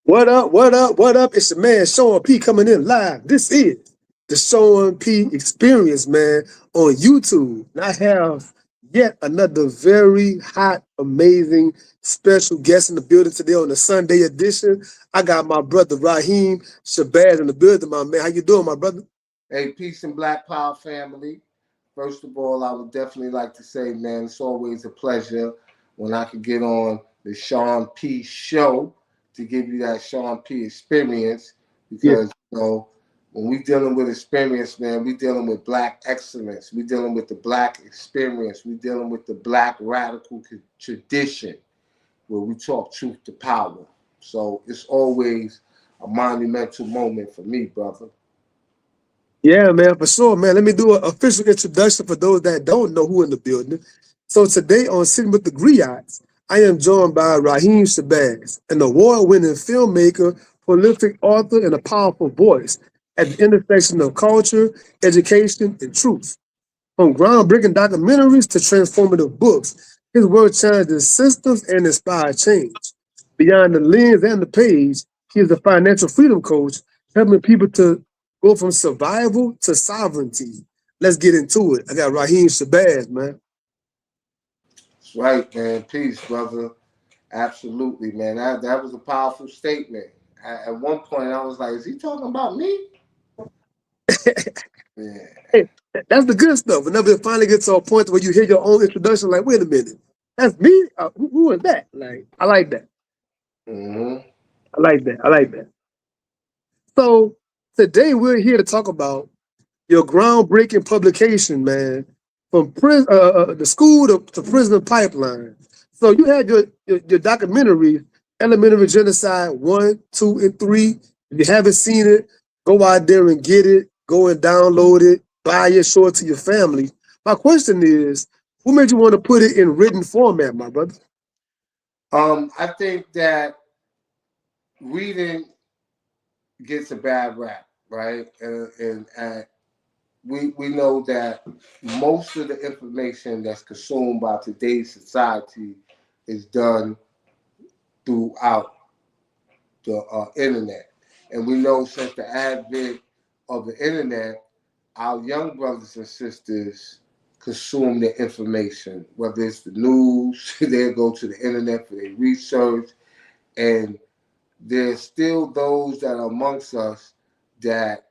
What up? What up? What up? It's your man Sean P coming in live. This is the Sean P Experience, man, on YouTube. And I have yet another very hot, amazing, special guest in the building today on the Sunday edition. I got my brother Rahiem Shabazz in the building, my man. How you doing, my brother? Hey, peace and Black Power family. First of all, I would definitely like to say, man, it's always a pleasure when I can get on the Sean P show to give you that Sean P experience Yeah. because, when we dealing with experience, man, we dealing with black excellence. We dealing with the black experience. We dealing with the black radical tradition where we talk truth to power. So it's always a monumental moment for me, brother. Yeah, man, for sure, man. Let me do an official introduction for those that don't know who in the building. So today on Sitting with the Griots, I am joined by Rahiem Shabazz, an award-winning filmmaker, prolific author, and a powerful voice at the intersection of culture, education, and truth. From groundbreaking documentaries to transformative books, his work challenges systems and inspires change. Beyond the lens and the page, he is a financial freedom coach, helping people to go from survival to sovereignty. Let's get into it. I got Rahiem Shabazz, man. That's right, man. Peace, brother. Absolutely, man. That was a powerful statement. At one point, I was like, "Is he talking about me?" Yeah. Hey, that's the good stuff. Whenever it finally gets to a point where you hear your own introduction, like, wait a minute, that's me? Who is that? Like, I like that. Hmm. I like that. I like that. So today we're here to talk about your groundbreaking publication, man, from the school to prison pipeline. So you had your documentary, Elementary Genocide 1, 2, and 3. If you haven't seen it, go out there and get it. Go and download it. Buy it, show it to your family. My question is, who made you want to put it in written format, my brother? I think that reading gets a bad rap, right? And we know that most of the information that's consumed by today's society is done throughout the internet. And we know since the advent of the internet, our young brothers and sisters consume the information, whether it's the news, they go to the internet for their research, and there's still those that are amongst us that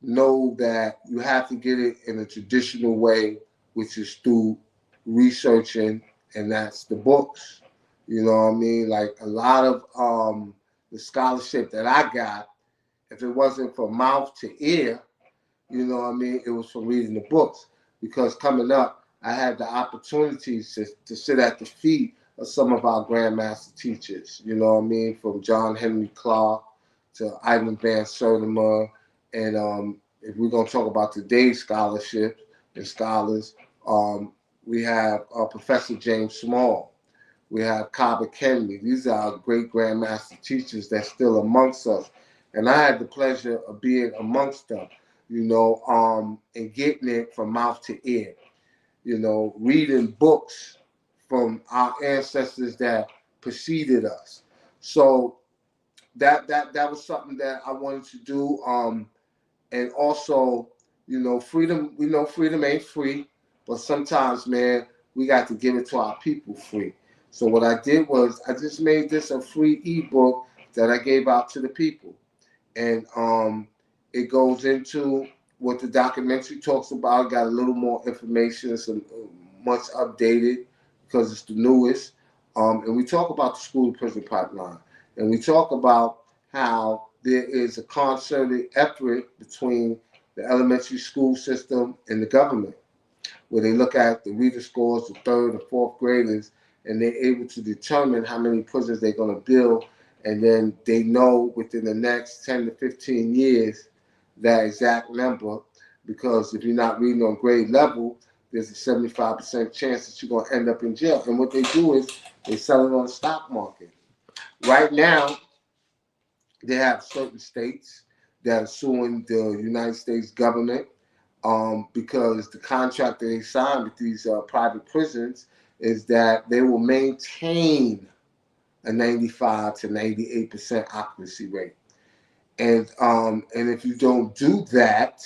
know that you have to get it in a traditional way, which is through researching, and that's the books. You know what I mean? Like a lot of the scholarship that I got, if it wasn't from mouth to ear, you know what I mean, it was from reading the books. Because coming up, I had the opportunities to sit at the feet of some of our grandmaster teachers. You know what I mean, from John Henry Clark to Ivan Van Sertima, and if we're gonna talk about today's scholarships and scholars, we have Professor James Small. We have Kaba Kennedy. These are our great grandmaster teachers that's still amongst us. And I had the pleasure of being amongst them, and getting it from mouth to ear, reading books from our ancestors that preceded us. So that was something that I wanted to do. And also, freedom, we know freedom ain't free, but sometimes, man, we got to give it to our people free. So what I did was I just made this a free ebook that I gave out to the people. And it goes into what the documentary talks about. Got a little more information. It's much updated because it's the newest. And we talk about the school to prison pipeline. And we talk about how there is a concerted effort between the elementary school system and the government, where they look at the reader scores of third and fourth graders, and they're able to determine how many prisons they're going to build, and then they know within the next 10 to 15 years that exact number, because if you're not reading on grade level, there's a 75% chance that you're going to end up in jail. And what they do is they sell it on the stock market. Right now, they have certain states that are suing the United States government because the contract that they signed with these private prisons is that they will maintain a 95 to 98% occupancy rate. And if you don't do that,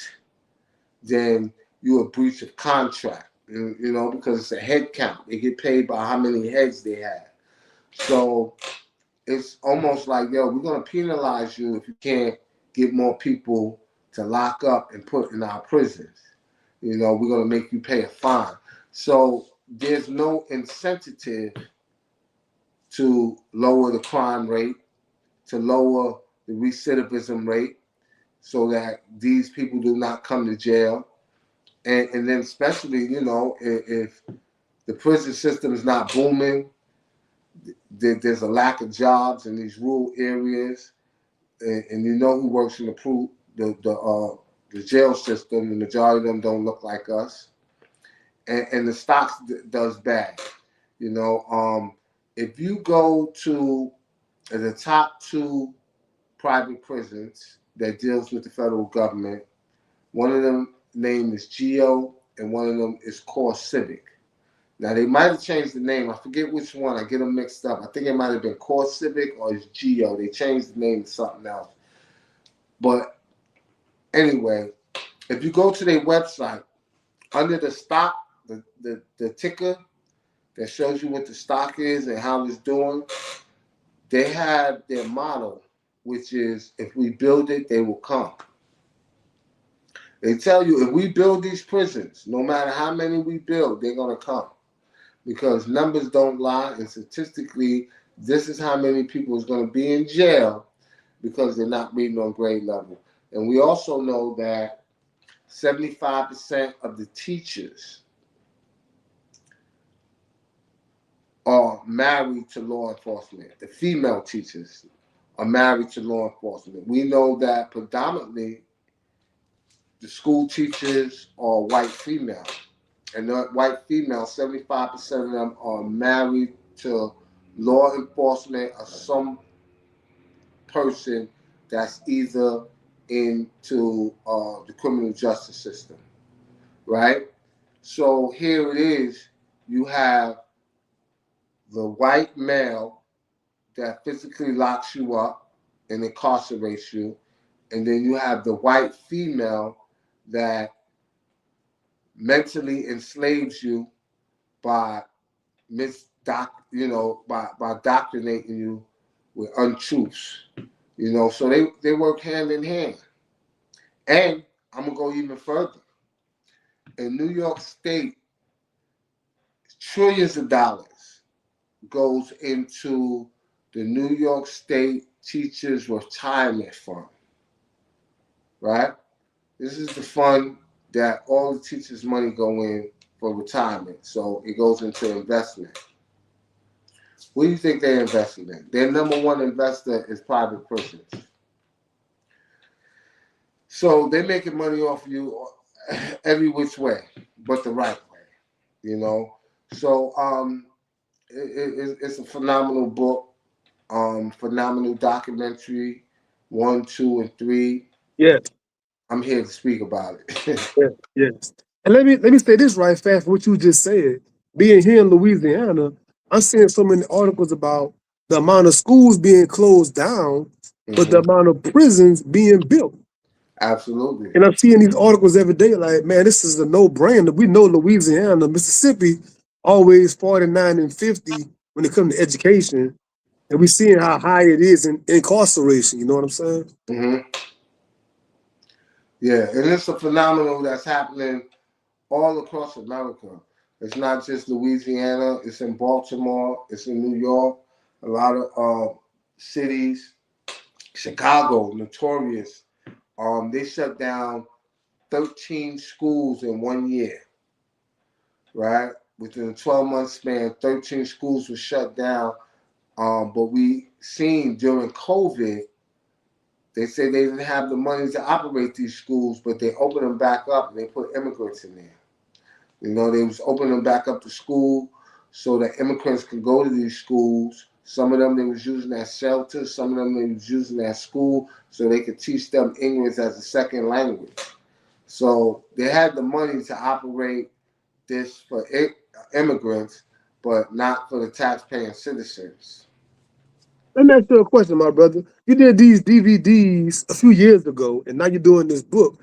then you're a breach of contract. Because it's a head count. They get paid by how many heads they have. So it's almost like, yo, we're gonna penalize you if you can't get more people to lock up and put in our prisons. We're gonna make you pay a fine. So there's no incentive to lower the crime rate, to lower the recidivism rate, so that these people do not come to jail. And then especially, if the prison system is not booming, there's a lack of jobs in these rural areas, and who works in the jail system. The majority of them don't look like us, and the stocks does bad. If you go to the top two private prisons that deals with the federal government, one of them name is Geo, and one of them is Core Civic. Now, they might have changed the name. I forget which one. I get them mixed up. I think it might have been Core Civic or it's Geo. They changed the name to something else. But anyway, if you go to their website, under the stock, the ticker that shows you what the stock is and how it's doing, they have their motto, which is, if we build it, they will come. They tell you, if we build these prisons, no matter how many we build, they're going to come. Because numbers don't lie, and statistically, this is how many people is going to be in jail because they're not reading on grade level. And we also know that 75% of the teachers are married to law enforcement. The female teachers are married to law enforcement. We know that predominantly the school teachers are white female. And the white female, 75% of them are married to law enforcement or some person that's either into the criminal justice system, right? So here it is, you have the white male that physically locks you up and incarcerates you, and then you have the white female that mentally enslaves you by by indoctrinating you with untruths. So they work hand in hand. And I'm gonna go even further. In New York State, trillions of dollars goes into the New York State Teachers Retirement Fund. Right? This is the fund that all the teachers' money go in for retirement. So it goes into investment. What do you think they're investing in? Their number one investor is private prisons. So they're making money off you every which way, but the right way, So it's a phenomenal book, phenomenal documentary, 1, 2, and 3. Yes, I'm here to speak about it. yes, yes. And let me say this right fast. What you just said. Being here in Louisiana, I'm seeing so many articles about the amount of schools being closed down, but the amount of prisons being built. Absolutely. And I'm seeing these articles every day. Like, man, this is a no-brainer. We know Louisiana, Mississippi, always 49 and 50 when it comes to education, and we're seeing how high it is in incarceration. You know what I'm saying? Mm-hmm. Yeah, and it's a phenomenon that's happening all across America. It's not just Louisiana. It's in Baltimore. It's in New York. A lot of cities. Chicago, notorious. They shut down 13 schools in 1 year. Right? Within a 12-month span, 13 schools were shut down. But we seen during COVID, they said they didn't have the money to operate these schools, but they opened them back up and they put immigrants in there. They was opening them back up to school so that immigrants could go to these schools. Some of them they was using as shelters. Some of them they was using as school so they could teach them English as a second language. So they had the money to operate this for immigrants, but not for the taxpaying citizens. Let me ask you a question, my brother. You did these DVDs a few years ago, and now you're doing this book.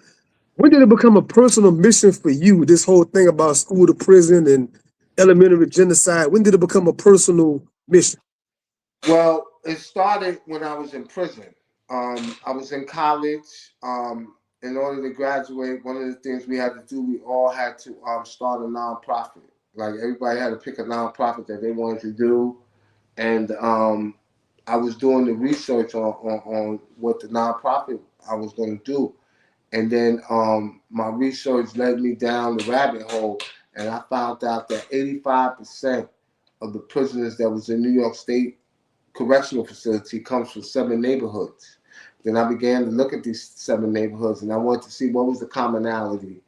When did it become a personal mission for you? This whole thing about school to prison and elementary genocide. When did it become a personal mission? Well, it started when I was in prison. I was in college. In order to graduate, one of the things we had to do, we all had to start a nonprofit. Like everybody had to pick a nonprofit that they wanted to do, and I was doing the research on what the nonprofit I was going to do, and then my research led me down the rabbit hole, and I found out that 85% of the prisoners that was in New York State correctional facility comes from 7 neighborhoods. Then I began to look at these 7 neighborhoods, and I wanted to see what was the commonality,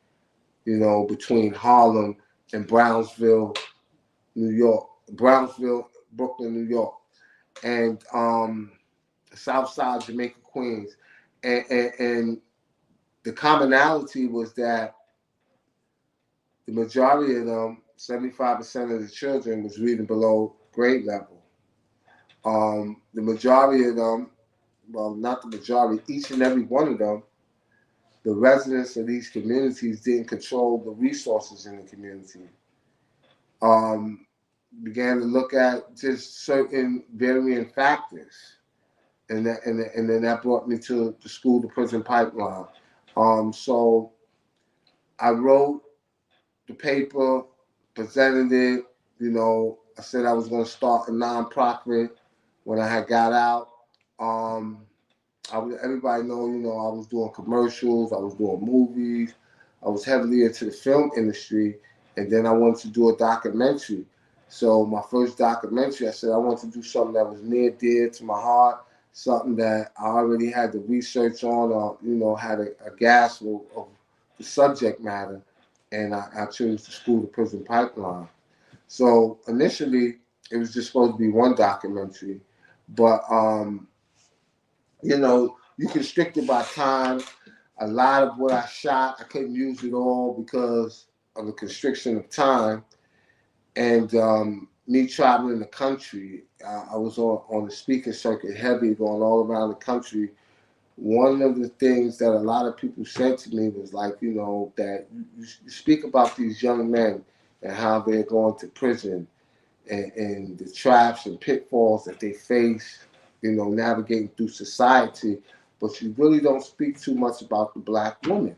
between Harlem and Brownsville, New York, Brownsville, Brooklyn, New York, and South Side, Jamaica, Queens, and the commonality was that the majority of them, 75% of the children, was reading below grade level. The majority of them, well, not the majority, each and every one of them, the residents of these communities didn't control the resources in the community. Um, Began to look at just certain varying factors, and then that brought me to the school to prison pipeline. So I wrote the paper, presented it. I said I was going to start a nonprofit when I had got out. Um, everybody know, I was doing commercials, I was doing movies, I was heavily into the film industry, and then I wanted to do a documentary. So my first documentary, I said I wanted to do something that was near dear to my heart, something that I already had the research on, or had a grasp of the subject matter, and I chose the school to prison pipeline. So initially, it was just supposed to be one documentary, but you constricted by time. A lot of what I shot, I couldn't use it all because of the constriction of time. And me traveling the country, I was on the speaking circuit heavy, going all around the country. One of the things that a lot of people said to me was like, that you speak about these young men and how they're going to prison, and the traps and pitfalls that they face, navigating through society, but you really don't speak too much about the black woman.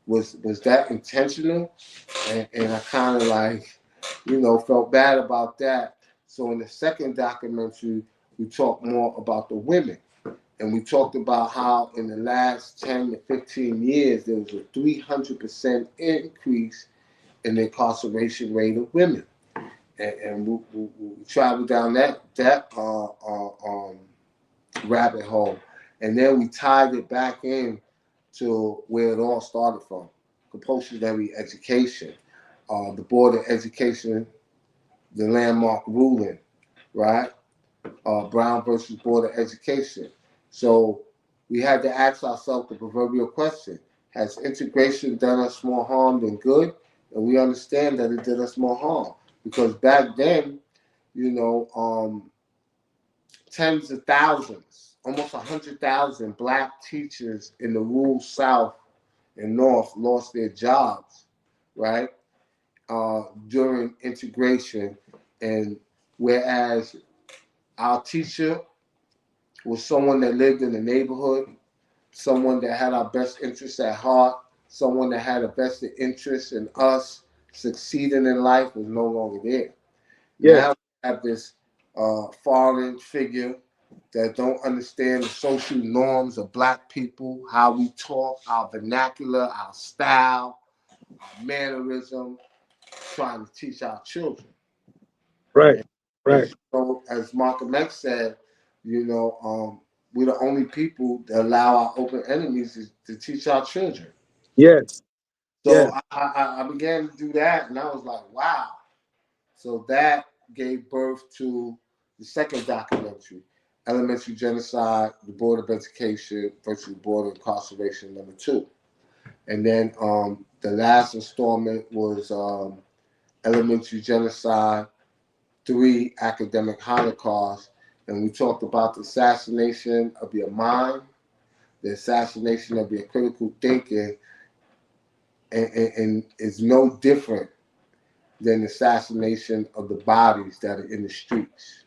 Was that intentional? And I kind of like, felt bad about that. So in the second documentary, we talked more about the women. And we talked about how in the last 10 to 15 years, there was a 300% increase in the incarceration rate of women. And we traveled down that rabbit hole, and then we tied it back in to where it all started from: compulsory education, the Board of Education, the landmark ruling, right? Brown versus Board of Education. So we had to ask ourselves the proverbial question: has integration done us more harm than good? And we understand that it did us more harm because back then, you know, tens of thousands, almost 100,000 black teachers in the rural South and North lost their jobs, right, during integration. And whereas our teacher was someone that lived in the neighborhood, someone that had our best interests at heart, someone that had a vested interest in us succeeding in life, was no longer there. Yeah, Now we have this foreign figure that don't understand the social norms of black people, how we talk, our vernacular, our style, our mannerism, trying to teach our children. right, And right. so, as Malcolm X said, we're the only people that allow our open enemies to teach our children. Yes, So yes, I began to do that, and I was like, wow. So that gave birth to the second documentary, Elementary Genocide, the Board of Education versus Board of Incarceration, #2. And then the last installment was Elementary Genocide, 3 Academic Holocaust. and we talked about the assassination of your mind, the assassination of your critical thinking, and is no different than the assassination of the bodies that are in the streets.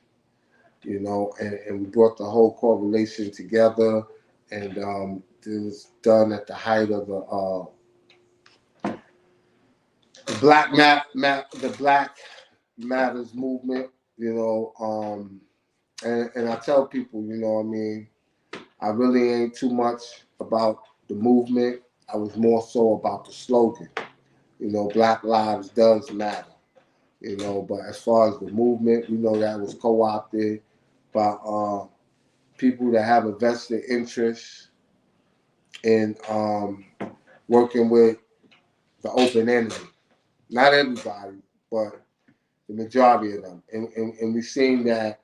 And we brought the whole correlation together, and it was done at the height of the the Black Matters movement. And I tell people, I really ain't too much about the movement. I was more so about the slogan. Black lives does matter. But as far as the movement, we know that was co-opted by people that have a vested interest in working with the open enemy. Not everybody, but the majority of them. And we've seen that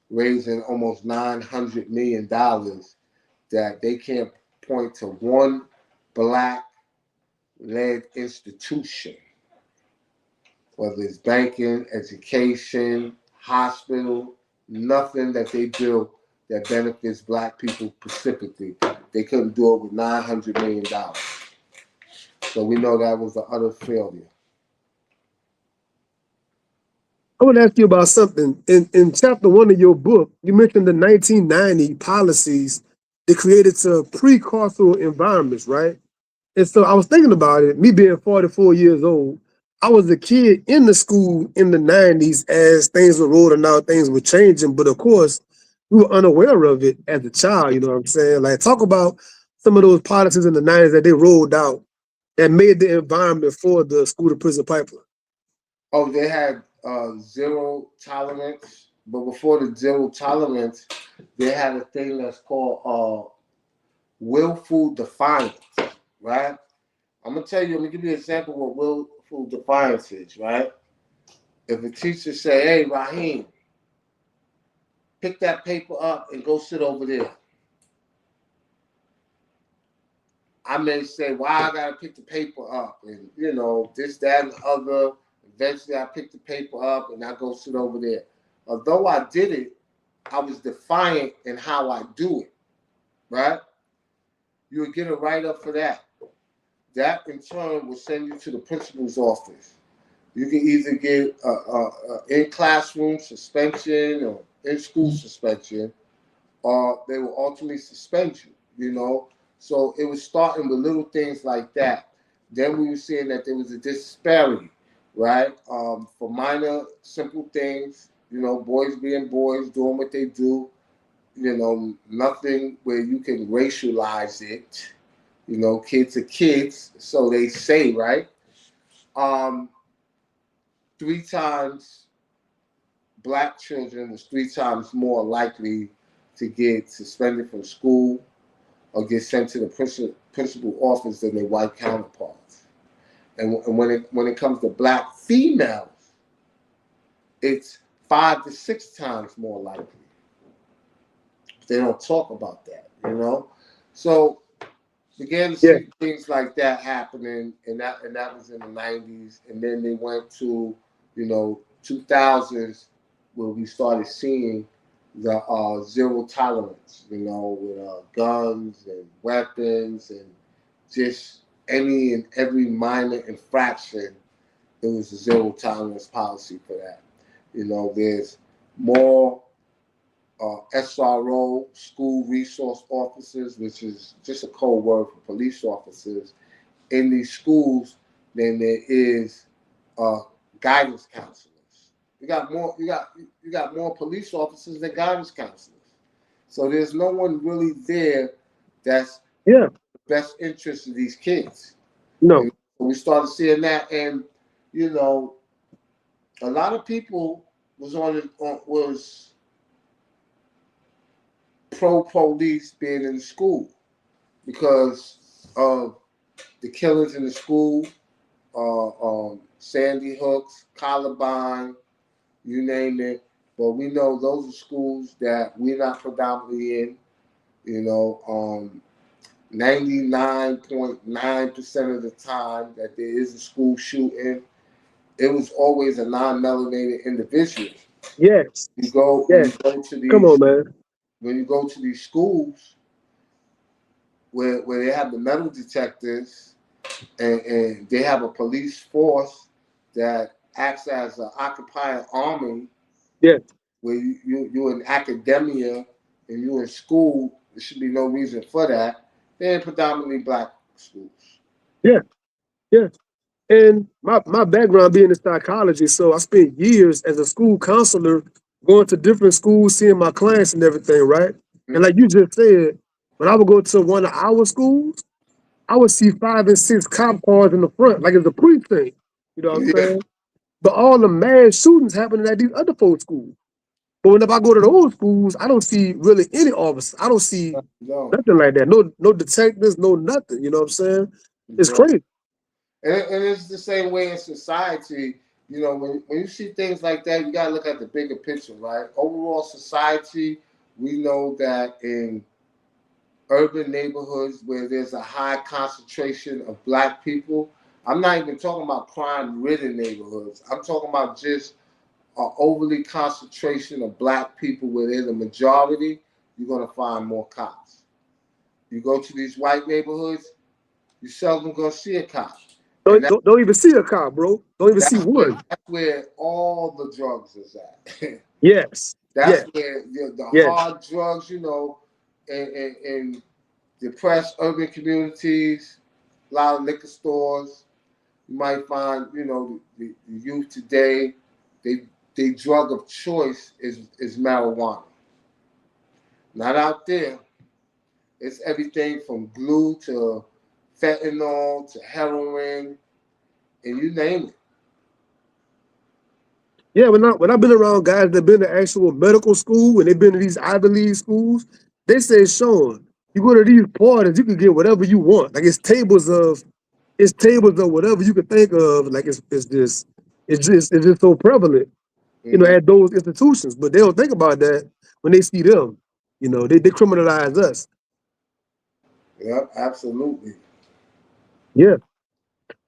raising almost $900 million that they can't point to one Black-led institution, whether it's banking, education, hospital, nothing that they build that benefits Black people specifically. They couldn't do it with $900 million. So we know that was an utter failure. I want to ask you about something. In chapter 1 of your book, you mentioned the 1990 policies they created to pre-carceral environments, right? And so I was thinking about it, me being 44 years old, I was a kid in the school in the 90s as things were rolling out, things were changing. But of course, we were unaware of it as a child, you know what I'm saying? Like, talk about some of those policies in the 90s that they rolled out that made the environment for the school to prison pipeline. Oh, they had zero tolerance, but before the zero tolerance, they had a thing that's called willful defiance, right? I'm gonna give you an example of what willful defiance is, right? If a teacher say, "Hey, Rahiem, pick that paper up and go sit over there," I may say, "Why I gotta pick the paper up?" And this, that, and the other. Eventually, I pick the paper up and I go sit over there. Although I did it, I was defiant in how I do it, right? You would get a write-up for that. That, in turn, will send you to the principal's office. You can either get a in-classroom suspension or in-school suspension, or they will ultimately suspend you. So it was starting with little things like that. Then we were seeing that there was a disparity, right? For minor, simple things, boys being boys, doing what they do, nothing where you can racialize it. Kids are kids, so they say, right? 3 times Black children was 3 times more likely to get suspended from school or get sent to the principal office than their white counterparts. And when it comes to Black females, it's 5 to 6 times more likely. They don't talk about that. So began to see things like that happening, and that was in the 90s, and then they went to 2000s where we started seeing the zero tolerance, with guns and weapons and just any and every minor infraction. It was a zero tolerance policy for that. There's more SRO, school resource officers, which is just a code word for police officers, in these schools than there is guidance counselors. You got more police officers than guidance counselors. So there's no one really there that's the best interest of these kids. No. We started seeing that, and a lot of people was pro-police being in the school because of the killings in the school, Sandy Hooks, Columbine, you name it. But we know those are schools that we're not predominantly in. 99.9% of the time that there is a school shooting, it was always a non-melanated individual. Yes. You go when Yes. you go to Come on, these man. when you go to these schools where they have the metal detectors and they have a police force that acts as an occupied army Yes. where you're in academia and you're in school, there should be no reason for that. They're in predominantly black schools. Yeah. Yeah. And my background being in psychology, so I spent years as a school counselor going to different schools, seeing my clients and everything, right? And Mm-hmm. like you just said, when I would go to one of our schools, I would see 5 and 6 cop cars in the front, like it's a precinct. You know what I'm Yeah, saying? But all the mass shootings happening at these other folks' schools. But whenever I go to those schools, I don't see really any officers. I don't see no, nothing like that. No detectives, no nothing. You know what I'm saying? It's no. crazy. And it's the same way in society. You know, when you see things like that, you got to look at the bigger picture, right? Overall society, we know that in urban neighborhoods where there's a high concentration of black people, I'm not even talking about crime-ridden neighborhoods. I'm talking about just an overly concentration of black people where they're the majority, you're going to find more cops. You go to these white neighborhoods, you seldom going to see a cop. And Don't even see a cop, bro. Don't even see one. that's where all the drugs is at. Yes. That's Yes. where the Yes. hard drugs, you know, in depressed urban communities, a lot of liquor stores. You might find, you know, the youth today, they they drug of choice is marijuana. Not out there. It's everything from glue to fentanyl to heroin, and you name it. Yeah, when I've been around guys that been to actual medical school and they've been to these Ivy League schools, they say, Sean, you go to these parties, you can get whatever you want. Like it's tables of whatever you could think of. Like it's just so prevalent, Mm-hmm. at those institutions. But they don't think about that when they see them. They criminalize us. Yep, absolutely. Yeah.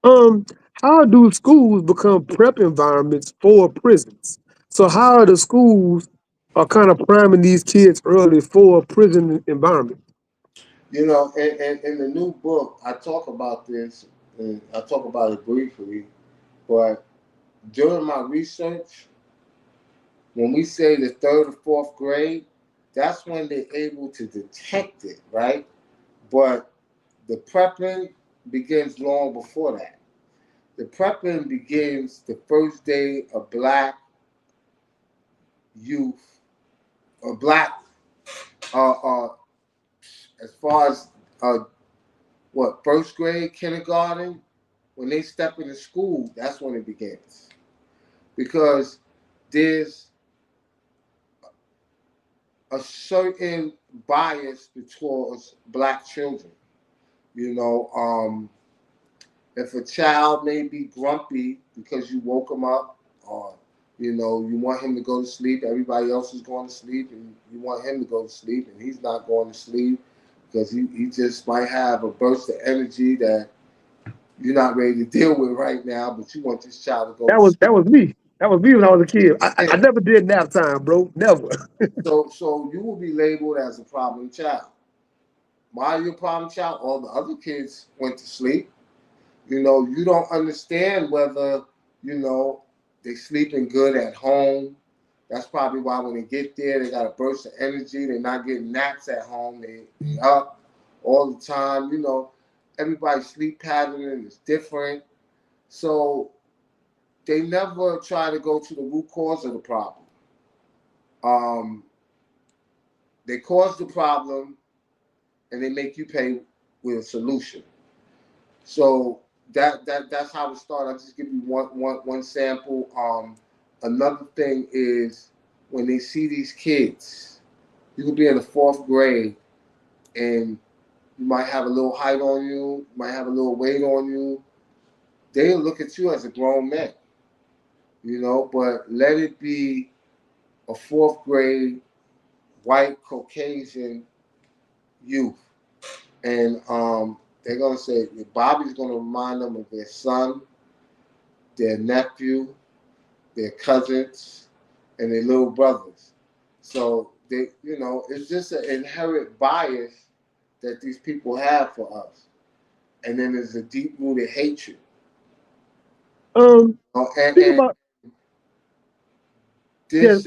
Um, how do schools become prep environments for prisons? So how are the schools are kind of priming these kids early for a prison environment? You know, in the new book, I talk about this, and I talk about it briefly, but during my research, when we say the third or fourth grade, that's when they're able to detect it, right? But the prepping begins long before that. The prepping begins the first day a black youth, or black, uh, uh, as far as first grade, kindergarten, when they step into school, that's when it begins. Because there's a certain bias towards black children. You know, if a child may be grumpy because you woke him up, or you want him to go to sleep, everybody else is going to sleep, and you want him to go to sleep, and he's not going to sleep because he just might have a burst of energy that you're not ready to deal with right now, but you want this child to go That to was sleep. that was me. That was me when I was a kid. I Yeah. never did nap time, bro. Never. So you will be labeled as a problem child. Why are you a problem child? All the other kids went to sleep. You don't understand whether, you know, they sleeping good at home. That's probably why when they get there, they got a burst of energy. They're not getting naps at home. They up all the time. Everybody's sleep pattern is different. So they never try to go to the root cause of the problem. Um, they cause the problem and they make you pay with a solution. So that's how it started. I'll just give you one sample. Another thing is when they see these kids, you could be in the fourth grade and you might have a little height on you, you might have a little weight on you. They look at you as a grown man, but let it be a fourth grade white Caucasian youth. And they're gonna say Bobby's gonna remind them of their son, their nephew, their cousins. and their little brothers. So they, it's just an inherent bias that these people have for us, and then there's a deep rooted hatred. Um, think And about yeah.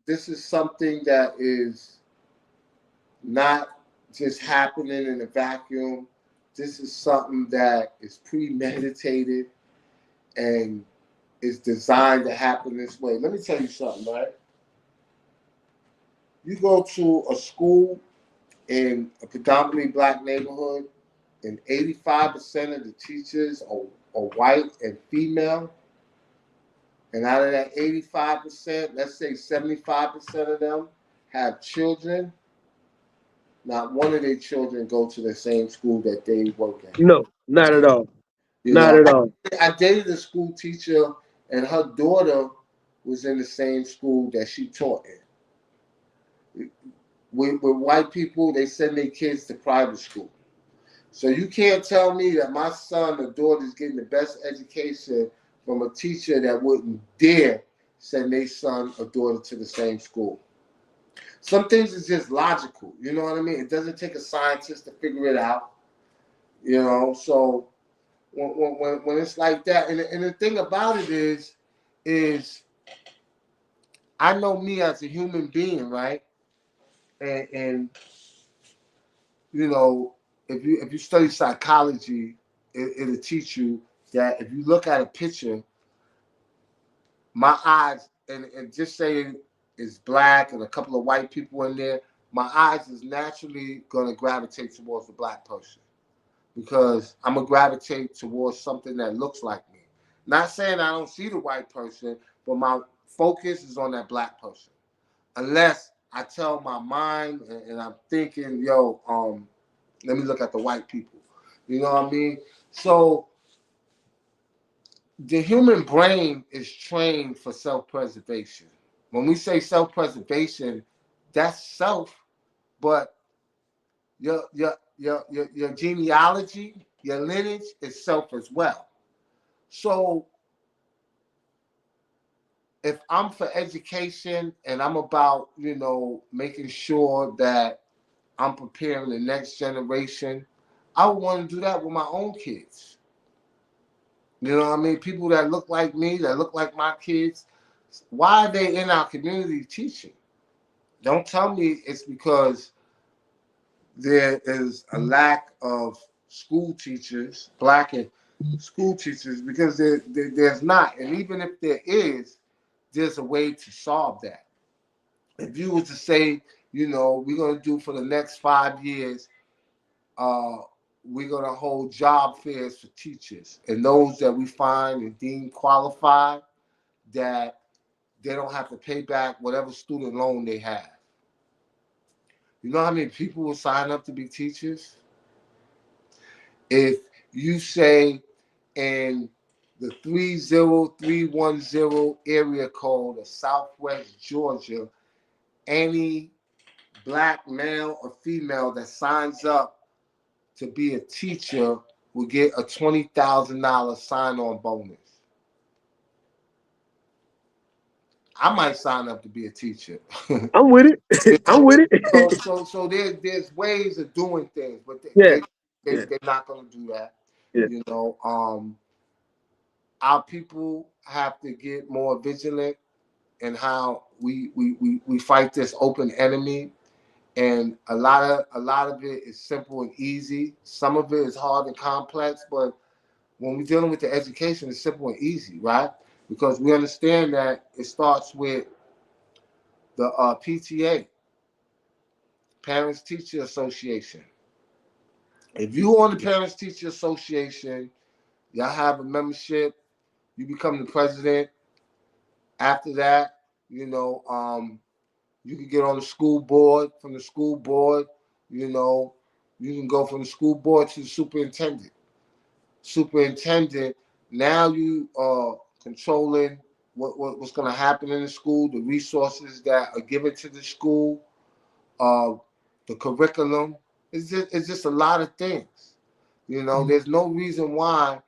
this is something that is not just happening in a vacuum. This is something that is premeditated and is designed to happen this way. Let me tell you something, right? You go to a school in a predominantly black neighborhood, and 85% of the teachers are white and female. And out of that 85%, let's say 75% of them have children. Not one of their children go to the same school that they work at. No, not at all. You Not know, at all. I dated a school teacher, and her daughter was in the same school that she taught in. With white people, they send their kids to private school. So you can't tell me that my son or daughter is getting the best education from a teacher that wouldn't dare send their son or daughter to the same school. Some things is just logical. You know what I mean? It doesn't take a scientist to figure it out. So when it's like that, and the thing about it is I know me as a human being, right? And if you study psychology, it'll teach you that if you look at a picture, my eyes, and just saying it's black and a couple of white people in there, my eyes is naturally going to gravitate towards the black person because I'm going to gravitate towards something that looks like me. Not saying I don't see the white person, but my focus is on that black person. Unless I tell my mind and I'm thinking, let me look at the white people. You know what I mean? So the human brain is trained for self-preservation. When we say self-preservation, that's self, but your genealogy, your lineage is self as well. So if I'm for education and I'm about, making sure that I'm preparing the next generation, I want to do that with my own kids. You know what I mean? People that look like me, that look like my kids, why are they in our community teaching? Don't tell me it's because there is a lack of school teachers, black and school teachers, because there's not. And even if there is, there's a way to solve that. If you were to say, we're going to do for the next 5 years, uh, we're going to hold job fairs for teachers. And those that we find and deem qualified, that they don't have to pay back whatever student loan they have. You know how many people will sign up to be teachers? If you say in the 30310 area code of Southwest Georgia, any black male or female that signs up to be a teacher will get a $20,000 sign-on bonus. I might sign up to be a teacher. I'm with it. I'm with it. So there's ways of doing things, but Yeah, yeah, they're not going to do that. yeah. Our people have to get more vigilant in how we fight this open enemy. And a lot of it is simple and easy. Some of it is hard and complex, but when we're dealing with the education, it's simple and easy, right? Because we understand that it starts with the PTA, Parents Teacher Association. If you on the Parents Teacher Association, y'all have a membership, you become the president. After that, you can get on the school board. From the school board, you can go from the school board to the superintendent. Superintendent, now you are controlling what's going to happen in the school, the resources that are given to the school, uh, the curriculum. It's just a lot of things. There's no reason why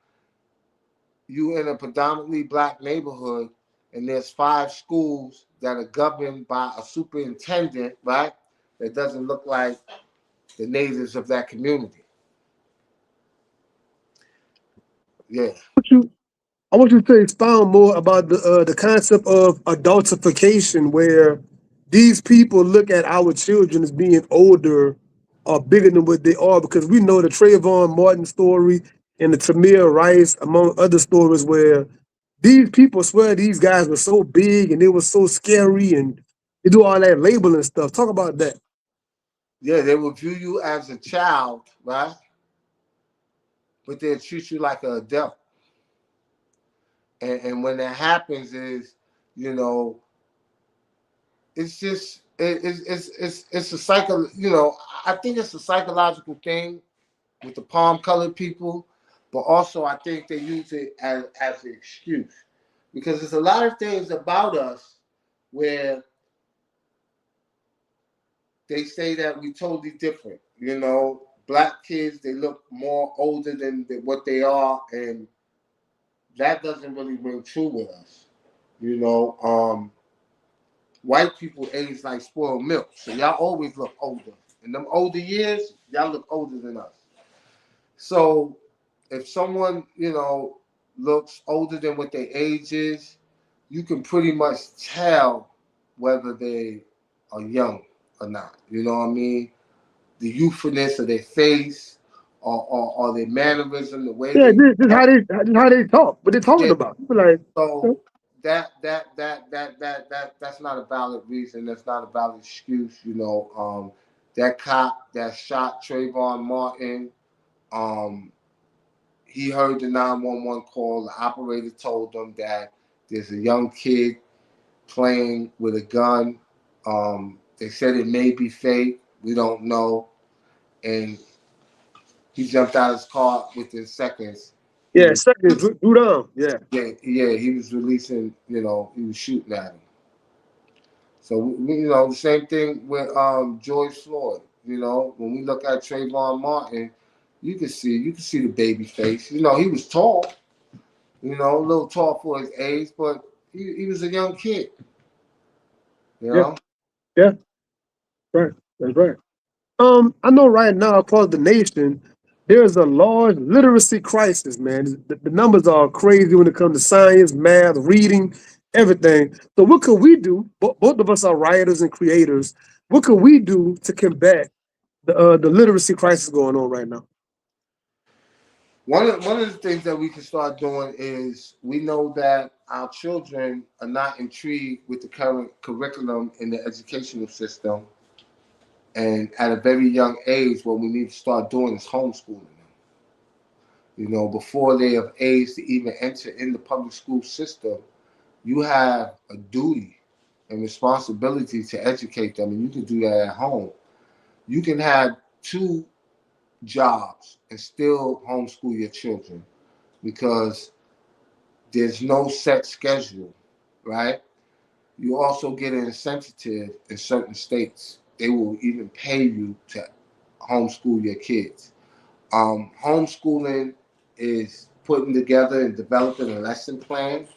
you in a predominantly black neighborhood and there's 5 schools that are governed by a superintendent, right? That doesn't look like the natives of that community. Yeah. I want you to expound more about the concept of adultification, where these people look at our children as being older or bigger than what they are, because we know the Trayvon Martin story and the Tamir Rice, among other stories, where these people swear these guys were so big and they were so scary, and they do all that labeling stuff. Talk about that. Yeah, they will view you as a child, right? But they'll treat you like an adult. And when that happens is, you know, it's just it's a cycle. You know, I think it's a psychological thing with the palm colored people, but also I think they use it as an excuse, because there's a lot of things about us where they say that we totally different. You know, black kids, they look more older than what they are, and that doesn't really ring true with us. You know, white people age like spoiled milk, so y'all always look older. In them older years, y'all look older than us. So if someone, you know, looks older than what their age is, you can pretty much tell whether they are young or not. You know what I mean? The youthfulness of their face, or their mannerism, the way Yeah, they talk. this how they talk. What they talking Yeah. about? People like, So that's not a valid reason. That's not a valid excuse. You know, that cop that shot Trayvon Martin, um, he heard the 911 call. The operator told him that there's a young kid playing with a gun. They said it may be fake. We don't know. And he jumped out of his car within seconds. He yeah, was, second, do down. Yeah, yeah, he was releasing, you know, he was shooting at him. So, you know, the same thing with George Floyd. You know, when we look at Trayvon Martin, you can see the baby face. You know, he was tall, you know, a little tall for his age, but he was a young kid, you yeah, know. yeah. Right, that's right. I know right now across the nation, there's a large literacy crisis, man. The numbers are crazy when it comes to science, math, reading, everything. So what could we do? Both of us are writers and creators. What could we do to combat the literacy crisis going on right now? One of the things that we can start doing is, we know that our children are not intrigued with the current curriculum in the educational system, and at a very young age, what we need to start doing is homeschooling them. You know, before they have age to even enter in the public school system, you have a duty and responsibility to educate them, and you can do that at home. You can have 2 jobs and still homeschool your children, because there's no set schedule, right? You also get an incentive in certain states. They will even pay you to homeschool your kids. Homeschooling is putting together and developing a lesson plan.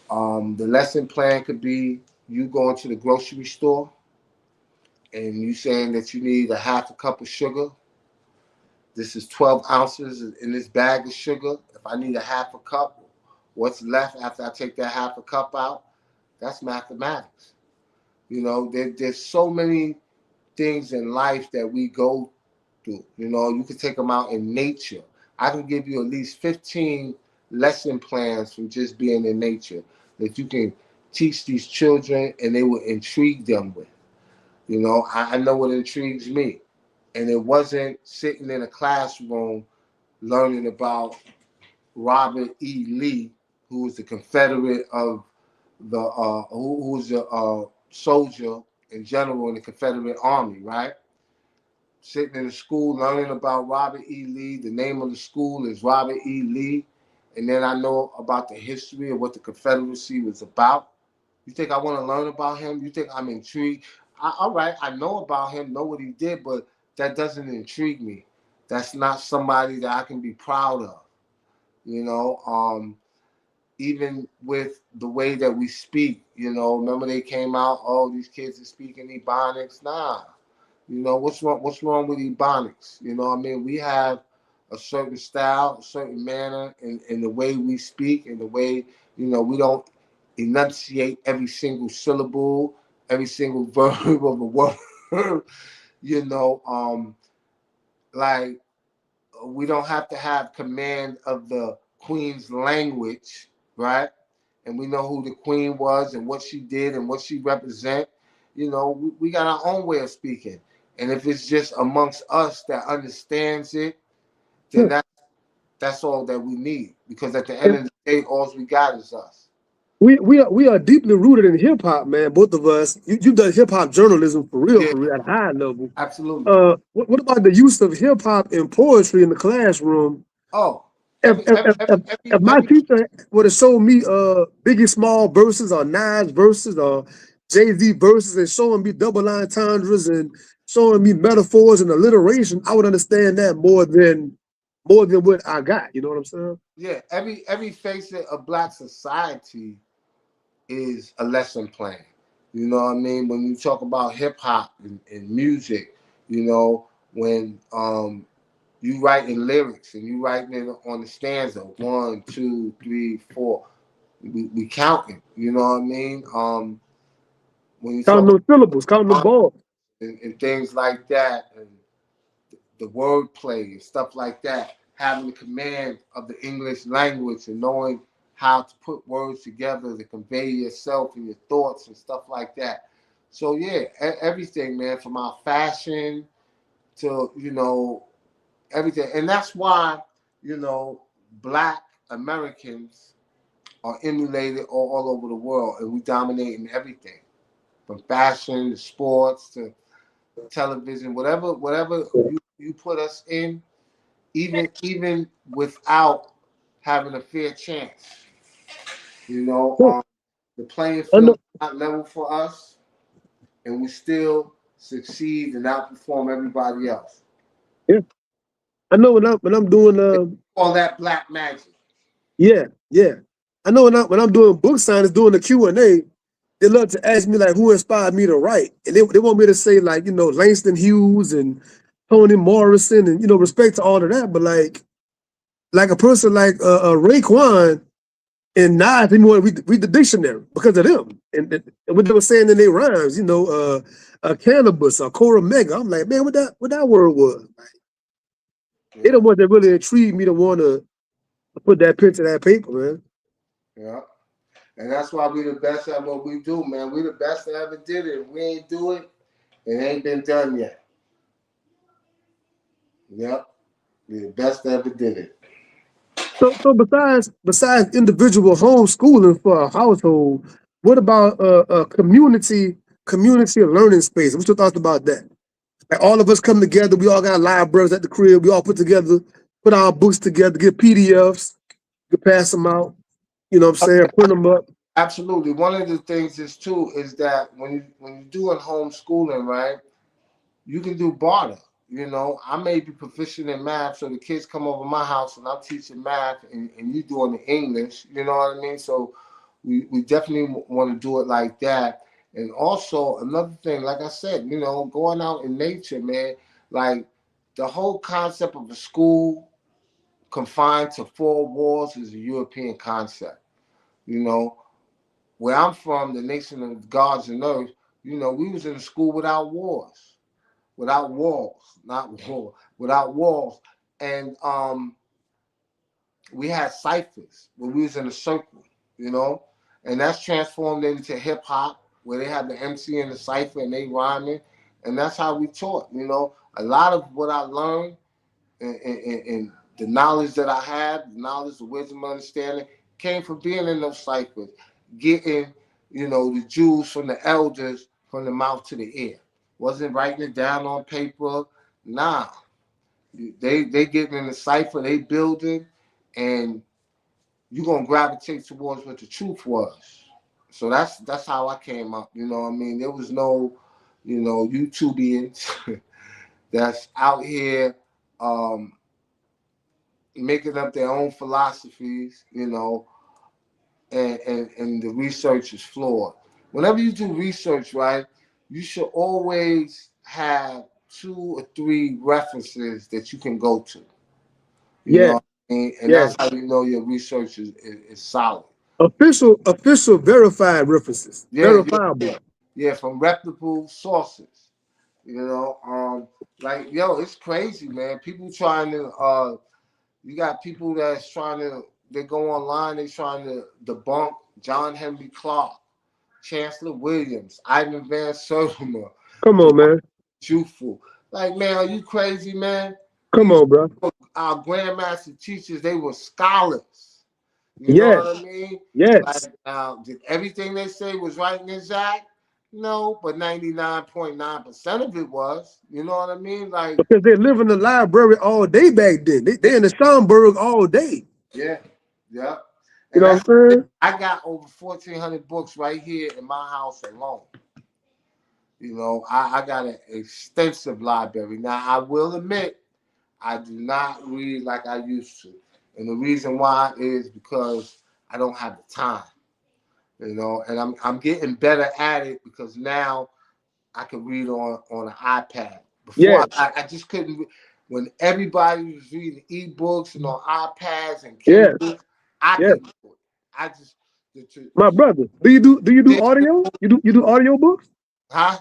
The lesson plan could be you going to the grocery store and you saying that you need a half a cup of sugar. This is 12 ounces in this bag of sugar. If I need a half a cup, what's left after I take that half a cup out? That's mathematics. You know, there's so many things in life that we go through. You know, you can take them out in nature. I can give you at least 15 lesson plans from just being in nature that you can teach these children and they will intrigue them with. You know, I know what intrigues me. And it wasn't sitting in a classroom learning about Robert E. Lee, who was the Confederate of who was a soldier and general in the Confederate Army, right? Sitting in the school learning about Robert E. Lee. The name of the school is Robert E. Lee. And then I know about the history of what the Confederacy was about. You think I want to learn about him? You think I'm intrigued? All right, I know about him, know what he did, but that doesn't intrigue me. That's not somebody that I can be proud of. You know, even with the way that we speak. Remember they came out, oh, these kids are speaking Ebonics. Nah, what's wrong? What's wrong with Ebonics? We have a certain style, a certain manner, in the way we speak, and the way we don't enunciate every single syllable, every single verb of a word. you know, like we don't have to have command of the queen's language, right? And we know who the queen was and what she did and what she represent. We got our own way of speaking. And if it's just amongst us that understands it, then Yeah. that's all that we need. Because at the end of the day, all we got is us. We are deeply rooted in hip hop, man. Both of us. You've done hip hop journalism Yeah, for real at a high level. absolutely. What about the use of hip hop in poetry in the classroom? Oh, If every if, every if, every if every, if my every teacher would have showed me Biggie Small verses or Nas verses or Jay-Z verses and showing me double line entendres and showing me metaphors and alliteration, I would understand that more than what I got. You know what I'm saying? yeah, every facet of Black society is a lesson plan. You know what I mean? When you talk about hip hop and music, when you writing lyrics and you writing it on the stanza, 1, 2, 3, 4, we counting. You know what I mean? When you Counting talk those syllables, counting the about balls. and things like that, and the wordplay and stuff like that, having the command of the English language and knowing how to put words together to convey yourself and your thoughts and stuff like that. So yeah, everything, man, from our fashion to everything, and that's why Black Americans are emulated all over the world, and we dominate in everything, from fashion to sports to television, whatever you put us in, even without having a fair chance. Yeah, The playing I field know. is not level for us, and we still succeed and outperform everybody else. Yeah, I know when I'm doing They call that black magic. yeah, yeah. I know when I'm doing book signings, doing the Q&A, they love to ask me like who inspired me to write. And they want me to say like, Langston Hughes and Toni Morrison and respect to all of that. But like a person like Raekwon and Nas, they want to read the dictionary because of them. And what they were saying in their rhymes, cannabis or Cora Mega. I'm like, man, what that word was. They the Yeah, ones that really intrigued me to want to put that pen to that paper, man. yeah. And that's why we the best at what we do, man. We the best that ever did it. If we ain't do it, it ain't been done yet. Yep. We the best that ever did it. So besides individual homeschooling for a household, what about a community learning space? What's your thoughts about that? Like all of us come together, we all got libraries at the crib, we all put together, put our books together, get PDFs, you can pass them out. You know what I'm saying? Print them up. Absolutely. One of the things is too is that when you're doing homeschooling, right, you can do barter. I may be proficient in math, so the kids come over my house and I'm teaching math and you doing the English. You know what I mean? So we definitely want to do it like that. And also another thing, like I said, going out in nature, man, like the whole concept of a school confined to four walls is a European concept. You know, where I'm from, the nation of gods and earth, we was in a school without wars, without walls, not war, without walls. And we had ciphers where we was in a circle, you know, and that's transformed into hip hop where they have the MC and the cipher and they rhyming, and that's how we taught. A lot of what I learned and the knowledge that I had, the knowledge, the wisdom, understanding, came from being in those ciphers, getting, the jewels from the elders from the mouth to the ear. Wasn't writing it down on paper. Nah, they getting in the cipher, they building, and you're gonna gravitate towards what the truth was. So that's how I came up. You know what I mean? There was no, YouTubians that's out here um, making up their own philosophies, and the research is flawed. Whenever you do research, right, you should always have 2 or 3 references that you can go to. You know Yeah, what I mean? And yeah. that's how you know your research is solid. Official verified references. Yeah, yeah, Verifiable. yeah. Yeah, from reputable sources. Like yo, it's crazy, man. People trying to you got people that's trying to they go online, they trying to debunk John Henry Clark, Chancellor Williams, Ivan Van Sertima, Come on, Dwight man. Juful. Like, man, are you crazy, man? Come These on, bro. our grandmaster teachers, they were scholars. You know Yes, what I mean? Like, yes. did everything they say was right and exact? No, but 99.9% of it was. You know what I mean? Like, Because they live in the library all day back then. They in the Schomburg all day. yeah, yeah. You And know what that's I'm saying? I got over 1,400 books right here in my house alone. I got an extensive library. Now, I will admit, I do not read like I used to. And the reason why is because I don't have the time. And I'm getting better at it because now I can read on an iPad. Before Yeah, I just couldn't. When everybody was reading ebooks and on iPads and yeah, Kindle, I yeah. couldn't do it. I just My brother, do you do audio? You do audio books? huh?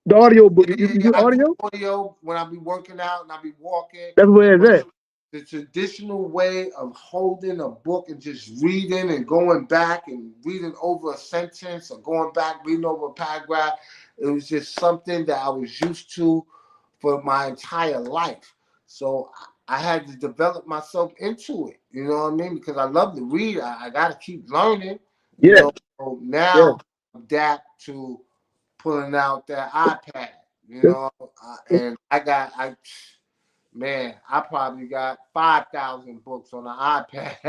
The audio book. Yeah, You yeah, do I do audio? audio when I be working out and I be walking. That's where it's at. The traditional way of holding a book and just reading and going back and reading over a sentence or going back reading over a paragraph, it was just something that I was used to for my entire life. So I had to develop myself into it. You know what I mean? Because I love to read. I got to keep learning. You Yeah, know. So yeah. now adapt to pulling out that iPad. Yeah, And I probably got 5,000 books on the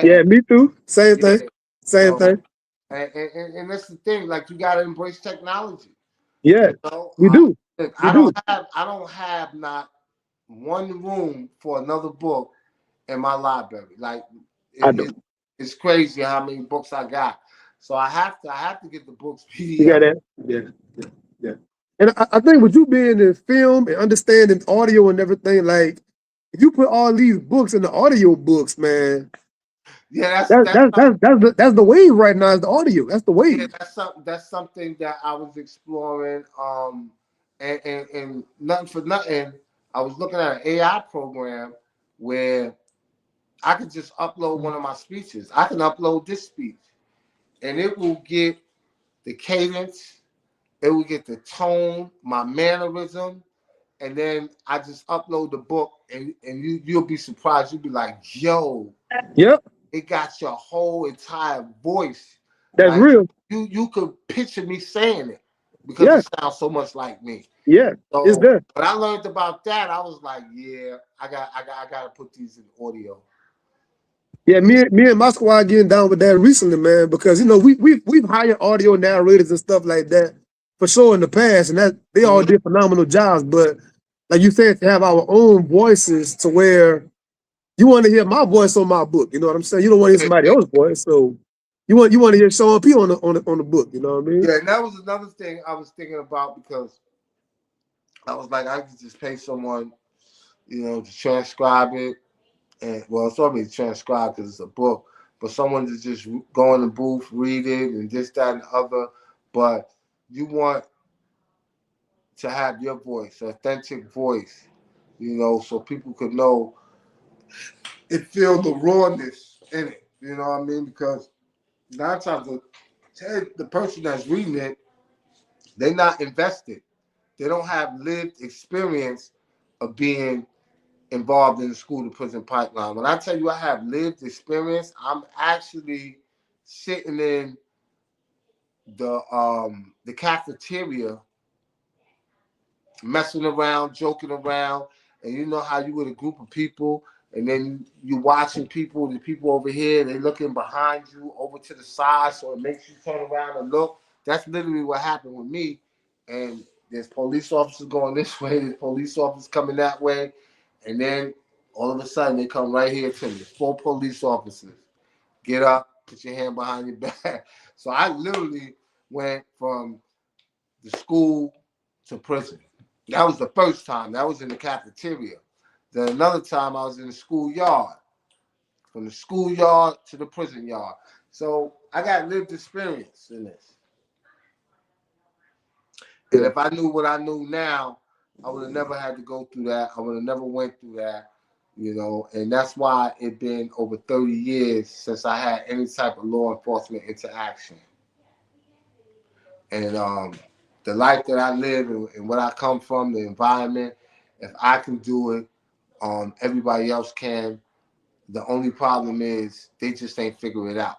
yeah, iPad. me too. Same Yeah. thing. Same So, thing. and that's the thing. Like you got to embrace technology. Yeah, You know, we do. look, We do. I don't have not one room for another book in my library. Like I it, do. it, it's crazy how many books I got. So I have to get the books You got PDF. that? Yeah, yeah, yeah. And I think with you being in film and understanding audio and everything, like if you put all these books in the audio books, man, Yeah, that's the wave right now. Is the audio? That's the yeah, wave. that's something that I was exploring. And nothing for nothing, I was looking at an AI program where I could just upload one of my speeches. I can upload this speech, and it will get the cadence, it will get the tone, my mannerism, and then I just upload the book, and you'll be surprised. You'll be like, "Yo, Yep, it got your whole entire voice. that's Like real. you could picture me saying it because Yeah, it sounds so much like me. yeah, it's So there. when I learned about that, I was like, yeah, I got to put these in audio. Yeah, me and my squad getting down with that recently, man, because we've hired audio narrators and stuff like that for sure in the past, and that they all Mhm. did phenomenal jobs. But like you said, to have our own voices to where you want to hear my voice on my book, you know what I'm saying? You don't want to hear somebody else's voice, so you want to hear Sean P on the book, you know what I mean? Yeah, and that was another thing I was thinking about because I was like, I could just pay someone, to transcribe it, and well, it's already transcribed because it's a book, but someone to just go in the booth, read it, and this, that, and the other. But you want to have your voice, authentic voice, so people could know and feel the rawness in it. You know what I mean? Because nine times the person that's reading it, they're not invested. They don't have lived experience of being involved in the school to prison pipeline. When I tell you I have lived experience, I'm actually sitting in the cafeteria messing around, joking around, and you know how you with a group of people, and then you watching people, the people over here, they looking behind you, over to the side, so it makes you turn around and look. That's literally what happened with me. And there's police officers going this way, there's police officers coming that way, and then all of a sudden they come right here to me. 4 police officers get up, put your hand behind your back. So I literally went from the school to prison. That was the first time. That was in the cafeteria. Then another time I was in the schoolyard. From the schoolyard to the prison yard. So I got lived experience in this. And if I knew what I knew now, I would have never had to go through that. I would have never went through that, you know. And that's why it's been over 30 years since I had any type of law enforcement interaction. And the life that I live and what I come from, the environment, if I can do it, everybody else can. The only problem is they just ain't figure it out.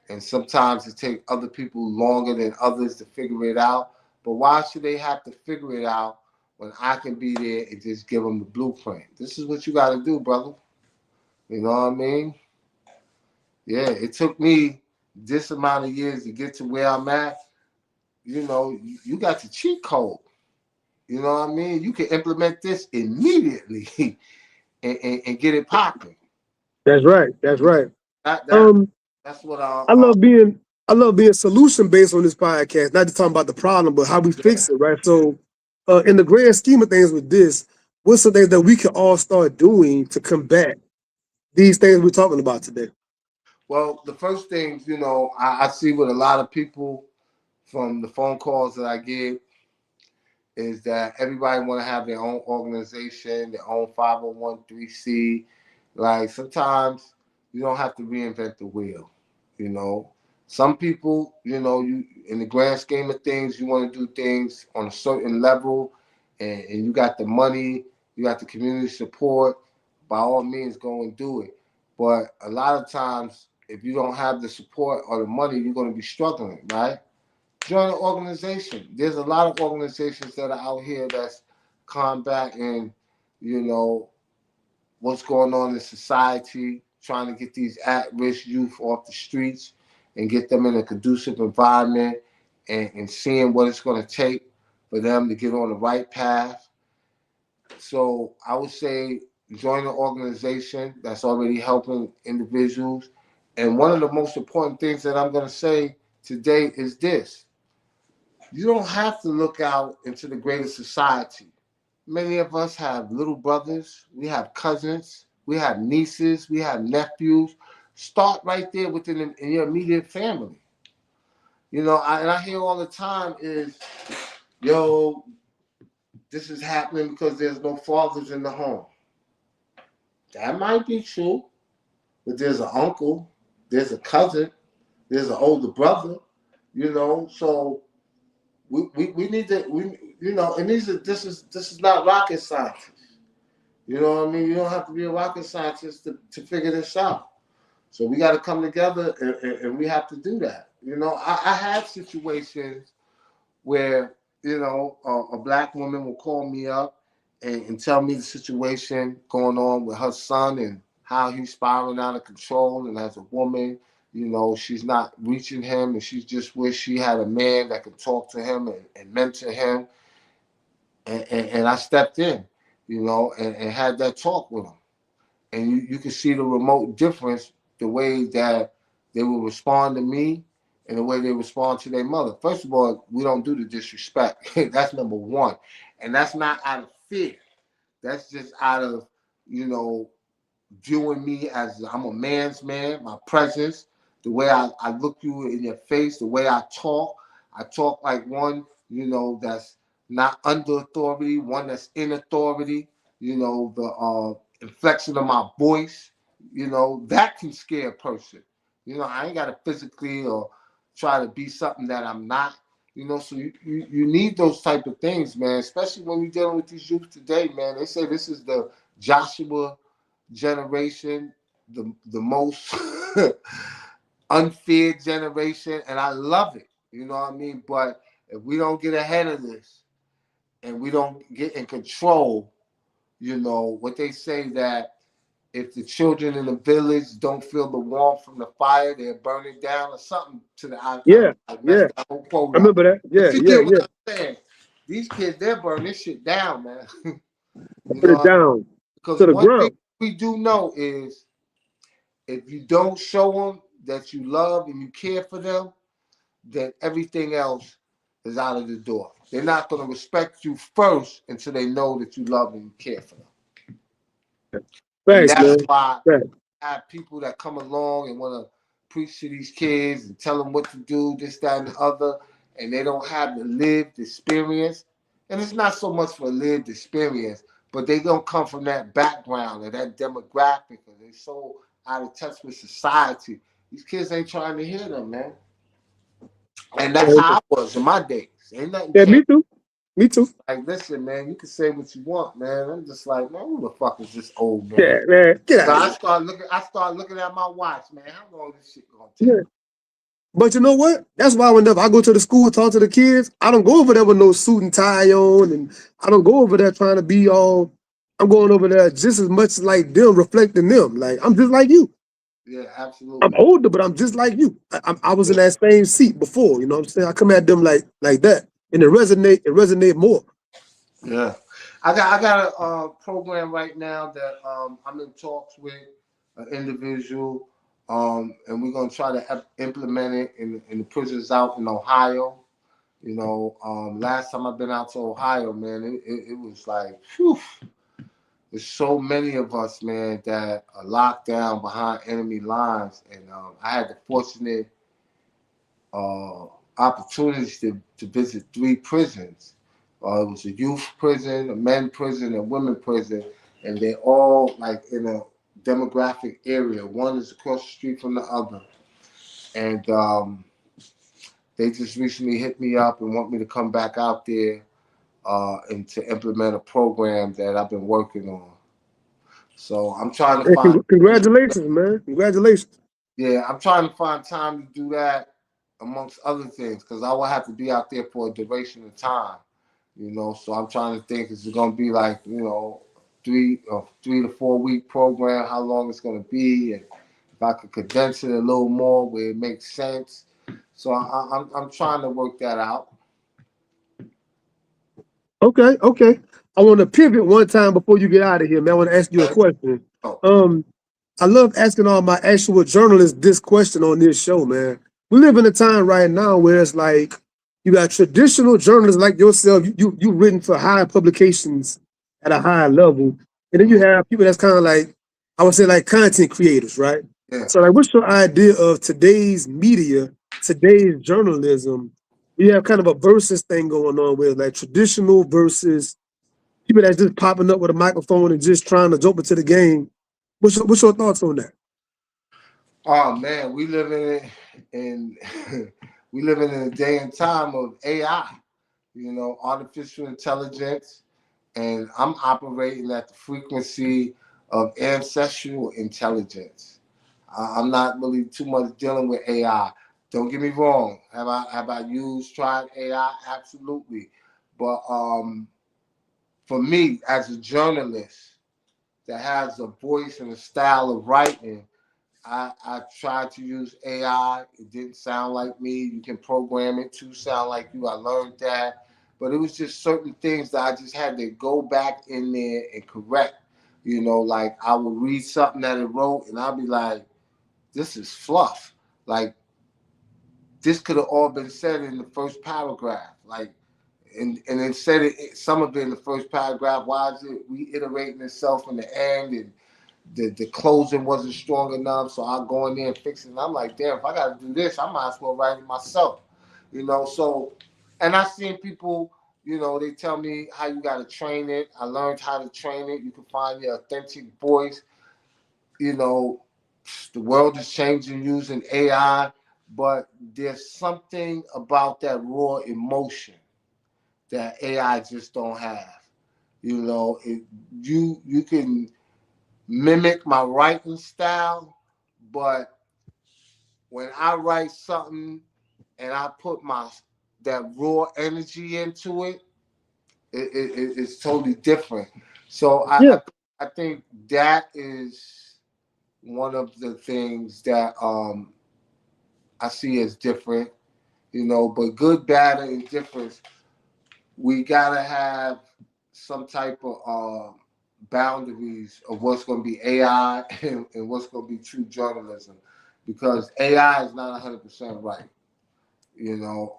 And sometimes it takes other people longer than others to figure it out. But why should they have to figure it out when I can be there and just give them the blueprint? This is what you got to do, brother. You know what I mean? Yeah, it took me this amount of years to get to where I'm at. You know, you got the cheat code. You know what I mean? You can implement this immediately and get it popping. That's right. That's right. That, Um, that's what I love being solution based on this podcast, not just talking about the problem, but how we fix it, right? So, in the grand scheme of things with this, what's the things that we can all start doing to combat these things we're talking about today? Well, the first things, you know, I see with a lot of people from the phone calls that I get is that everybody want to have their own organization, their own 501(c). Like sometimes you don't have to reinvent the wheel, you know. Some people, you know, you in the grand scheme of things, you want to do things on a certain level and you got the money, you got the community support, by all means go and do it. But a lot of times if you don't have the support or the money, you're going to be struggling, right? Join an organization. There's a lot of organizations that are out here that's combating, you know, what's going on in society, trying to get these at-risk youth off the streets and get them in a conducive environment and seeing what it's going to take for them to get on the right path. So I would say join an organization that's already helping individuals. And one of the most important things that I'm going to say today is this. You don't have to look out into the greater society. Many of us have little brothers, we have cousins, we have nieces, we have nephews. Start right there within in your immediate family. You know, and I hear all the time is, yo, this is happening because there's no fathers in the home. That might be true, but there's an uncle, there's a cousin, there's an older brother, you know, so we need to you know, and this is not rocket science. You know what I mean? You don't have to be a rocket scientist to figure this out. So we got to come together and we have to do that. You know, I have situations where, you know, a black woman will call me up and tell me the situation going on with her son and how he's spiraling out of control. And as a woman, you know, she's not reaching him and she just wish she had a man that could talk to him and mentor him. And I stepped in, you know, and had that talk with him. And you can see the remote difference, the way that they will respond to me and the way they respond to their mother. First of all, we don't do the disrespect. That's number one. And that's not out of fear. That's just out of, you know, viewing me as I'm a man's man, my presence, the way I look you in your face, the way I talk. I talk like one, you know, that's not under authority, one that's in authority. You know, the inflection of my voice, you know, that can scare a person. You know, I ain't got to physically or try to be something that I'm not. You know, so you need those type of things, man, especially when you're dealing with these youth today, man. They say this is the Joshua generation, the most unfair generation, and I love it. You know what I mean? But if we don't get ahead of this and we don't get in control, you know, what they say that if the children in the village don't feel the warmth from the fire, they're burning down or something to the Yeah, I yeah. messed that whole quote I up. remember that. But Yeah, you yeah, get what yeah. I'm saying. These kids, they're burning this shit down, man. You Put it know, down because to the one thing ground. we do know is if you don't show them that you love and you care for them, then everything else is out of the door. They're not going to respect you first until they know that you love and you care for them. And Thanks, that's man. why Thanks. I have people that come along and want to preach to these kids and tell them what to do, this, that, and the other, and they don't have the lived experience. And it's not so much for lived experience, but they don't come from that background or that demographic, or they're so out of touch with society. These kids ain't trying to hear them, man. And that's how I was in my days. Ain't nothing Yeah, changed. me too. Me too. Like, listen, man, you can say what you want, man. I'm just like, man, who the fuck is this old man? Yeah, man. Get So out of I here. start looking at my watch, man. How long this shit gonna take? Yeah. But you know what? That's why whenever I go to the school and talk to the kids, I don't go over there with no suit and tie on, and I don't go over there trying to be all. I'm going over there just as much like them, reflecting them. Like I'm just like you. Yeah, I'm absolutely. older, but I'm just like you. I was in that same seat before. You know what I'm saying? I come at them like that, and it resonate more. Yeah, I got a program right now that I'm in talks with an individual, and we're gonna try to implement it in the prisons out in Ohio. You know, last time I've been out to Ohio, man, it was like, whew, there's so many of us, man, that are locked down behind enemy lines, and I had the fortunate uh, opportunities to visit 3 prisons. It was a youth prison, a men prison, a women prison, and they're all like in a demographic area. One is across the street from the other, and they just recently hit me up and want me to come back out there and to implement a program that I've been working on. So I'm trying to Hey, find, congratulations, man! Congratulations. yeah, I'm trying to find time to do that amongst other things because I will have to be out there for a duration of time. So I'm trying to think, is it going to be like, 3 to 4 week program, how long it's going to be, and if I could condense it a little more where it makes sense. So I'm trying to work that out. Okay, okay. I want to pivot one time before you get out of here, man. I want to ask you a question. Oh, Um, I love asking all my actual journalists this question on this show, man. We live in a time right now where it's like you got traditional journalists like yourself, you written for high publications at a high level, and then you have people that's kind of like I would say like content creators, right? yeah. So like, what's your idea of today's media, today's journalism? We have kind of a versus thing going on with like traditional versus people that's just popping up with a microphone and just trying to jump into the game. What's your thoughts on that? Oh man, we live in we live in a day and time of AI, artificial intelligence, and I'm operating at the frequency of ancestral intelligence. I'm not really too much dealing with AI. Don't get me wrong. Have I tried AI? Absolutely. But for me, as a journalist that has a voice and a style of writing, I tried to use AI. It didn't sound like me. You can program it to sound like you. I learned that. But it was just certain things that I just had to go back in there and correct. Like I would read something that it wrote and I'd be like, this is fluff. Like this could have all been said in the first paragraph. Like, and it said some of it in the first paragraph. Why is it reiterating itself in the end? And the closing wasn't strong enough, so I go in there and fix it. And I'm like, damn, if I got to do this, I might as well write it myself. So, and I seen people, they tell me how you got to train it. I learned how to train it. You can find your authentic voice. You know, the world is changing using AI, but there's something about that raw emotion that AI just don't have. You can mimic my writing style, but when I write something and I put that raw energy into it, it's totally different. So Yeah, I think that is one of the things that I see as different. But good, bad, and indifference, we gotta have some type of boundaries of what's going to be AI and what's going to be true journalism, because AI is not 100% right. You know,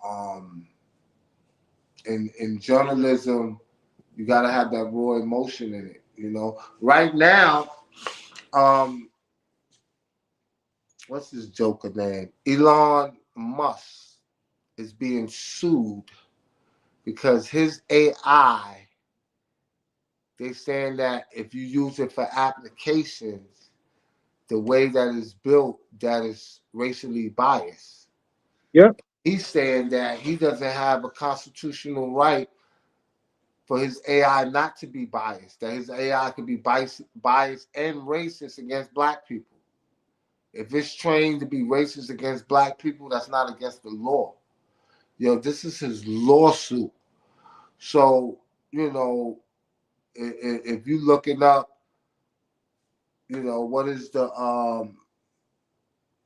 in journalism, you got to have that raw emotion in it. You know, right now, um, what's this joker name? Elon Musk is being sued because his AI, they saying that if you use it for applications, the way that it's built, that is racially biased. Yep. He's saying that he doesn't have a constitutional right for his AI not to be biased, that his AI could be biased and racist against black people. If it's trained to be racist against black people, that's not against the law. Yo, this is his lawsuit. So, you know, if you looking up, you know, what is the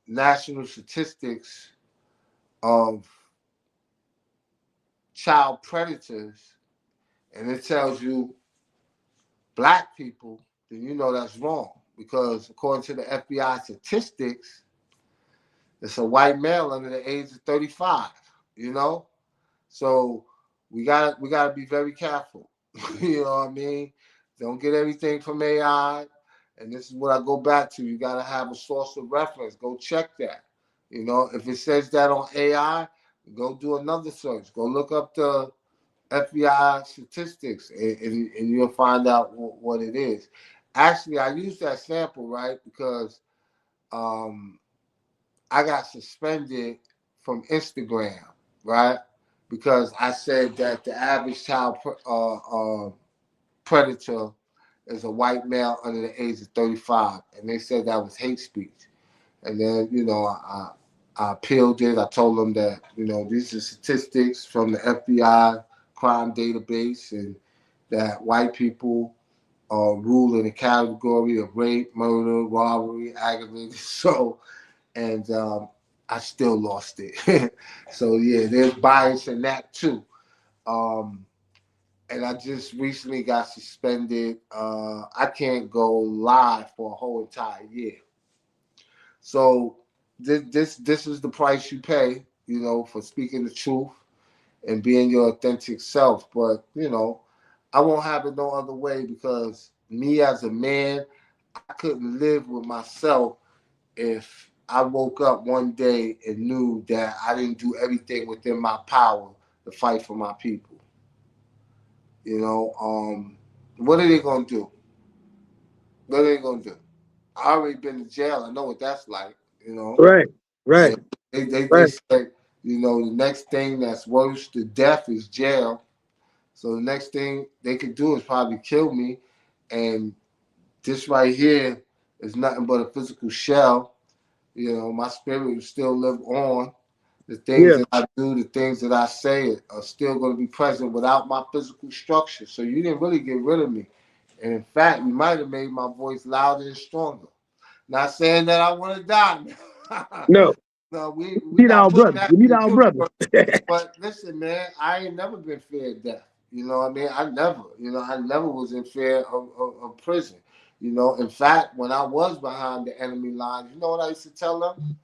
national statistics of child predators, and it tells you black people, then you know that's wrong. Because according to the FBI statistics, it's a white male under the age of 35, you know? So we gotta be very careful. You know what I mean? Don't get everything from AI. And this is what I go back to. You gotta have a source of reference. Go check that. You know, if it says that on AI, go do another search. Go look up the FBI statistics, and you'll find out what it is. Actually, I used that sample, right, because um, I got suspended from Instagram, right, because I said that the average child predator is a white male under the age of 35, and they said that was hate speech. And then, you know, I appealed it. I told them that, you know, these are statistics from the FBI crime database, and that white people rule in the category of rape, murder, robbery, aggravated. So, and I still lost it. So, yeah, there's bias in that too. Um, and I just recently got suspended. I can't go live for a whole entire year. So this is the price you pay, you know, for speaking the truth and being your authentic self. But you know, I won't have it no other way, because me as a man, I couldn't live with myself if I woke up one day and knew that I didn't do everything within my power to fight for my people. You know, what are they gonna do? What are they gonna do? I already been to jail. I know what that's like. You know. Right. Yeah, Right. they Right. said, you know, the next thing that's worse to death is jail. So the next thing they could do is probably kill me. And this right here is nothing but a physical shell. You know, my spirit will still live on. The things Yeah. that I do, the things that I say are still going to be present without my physical structure. So you didn't really get rid of me. And in fact, you might have made my voice louder and stronger. Not saying that I want to die. No. No, we We need not our putting brother. that We need in the our brother. universe. But listen, man, I ain't never been feared of death. You know what I mean? I never was in fear of prison. You know, in fact, when I was behind the enemy lines, you know what I used to tell them?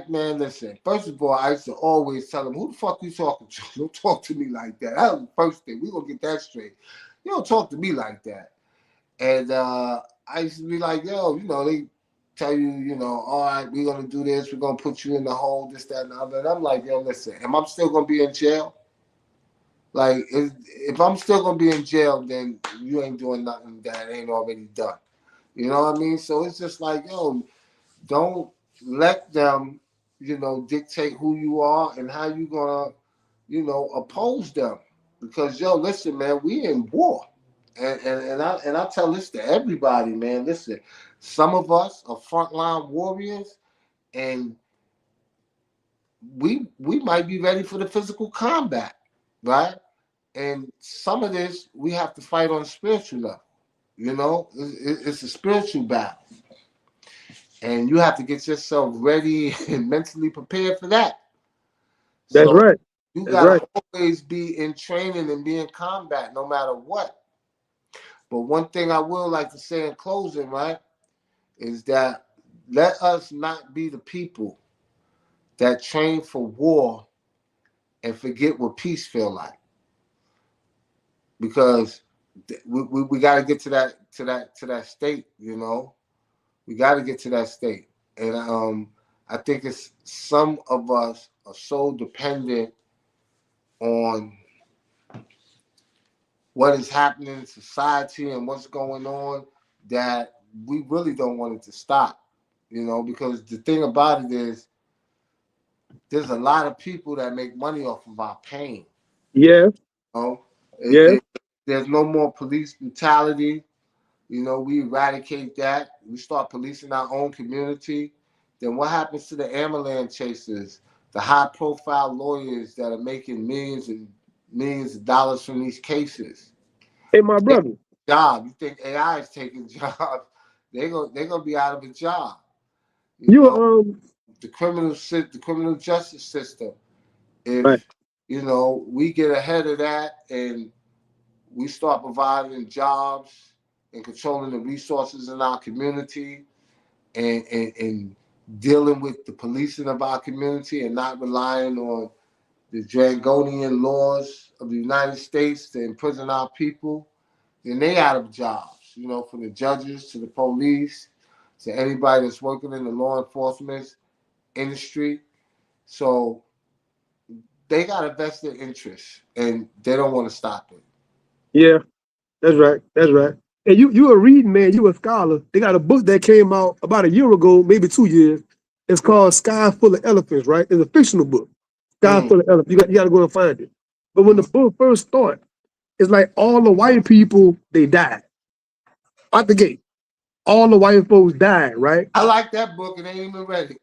Man, listen, first of all, I used to always tell them, who the fuck you talking to? Don't talk to me like that. That was the first thing. We gonna get that straight. You don't talk to me like that. And I used to be like, yo, you know, they tell you, you know, all right, we're gonna do this, we're gonna put you in the hole, this, that, and the other. And I'm like, yo, listen, am I still gonna be in jail? Like, if I'm still gonna be in jail, then you ain't doing nothing that ain't already done. You know what I mean? So it's just like, yo, don't let them, you know, dictate who you are and how you gonna, you know, oppose them. Because yo, listen, man, we in war. And I tell this to everybody, man. Listen, some of us are frontline warriors, and we might be ready for the physical combat, right? And some of this we have to fight on a spiritual level. You know, it's a spiritual battle, and you have to get yourself ready and mentally prepared for that. That's So right. you That's right. gotta always be in training and be in combat, no matter what. But one thing I will like to say in closing, right, is that let us not be the people that train for war and forget what peace feel like. Because we got to get to that state, you know. We got to get to that state. And I think it's some of us are so dependent on what is happening in society and what's going on that we really don't want it to stop, you know, because the thing about it is there's a lot of people that make money off of our pain. Yeah, You know? yeah. There's no more police brutality. You know, we eradicate that. We start policing our own community. Then what happens to the ambulance chasers, the high-profile lawyers that are making millions and millions of dollars from these cases? Hey, my brother. Job. You think AI is taking jobs? They're gonna be out of a job. You You know, the criminal justice system. right. If you know we get ahead of that and we start providing jobs and controlling the resources in our community and dealing with the policing of our community and not relying on the draconian laws of the United States to imprison our people, then they out of jobs, you know, from the judges to the police to anybody that's working in the law enforcement industry. So they got a vested interest and they don't want to stop it. Yeah, that's right. That's right. And you a reading man, you a scholar. They got a book that came out about a year ago, maybe 2 years. It's called Sky Full of Elephants, right? It's a fictional book. Sky Mm, Full of Elephants. You got to go and find it. But when the mm. book first started, it's like all the white people, they died. Out the gate. All the white folks died, right? I like that book and ain't even read it.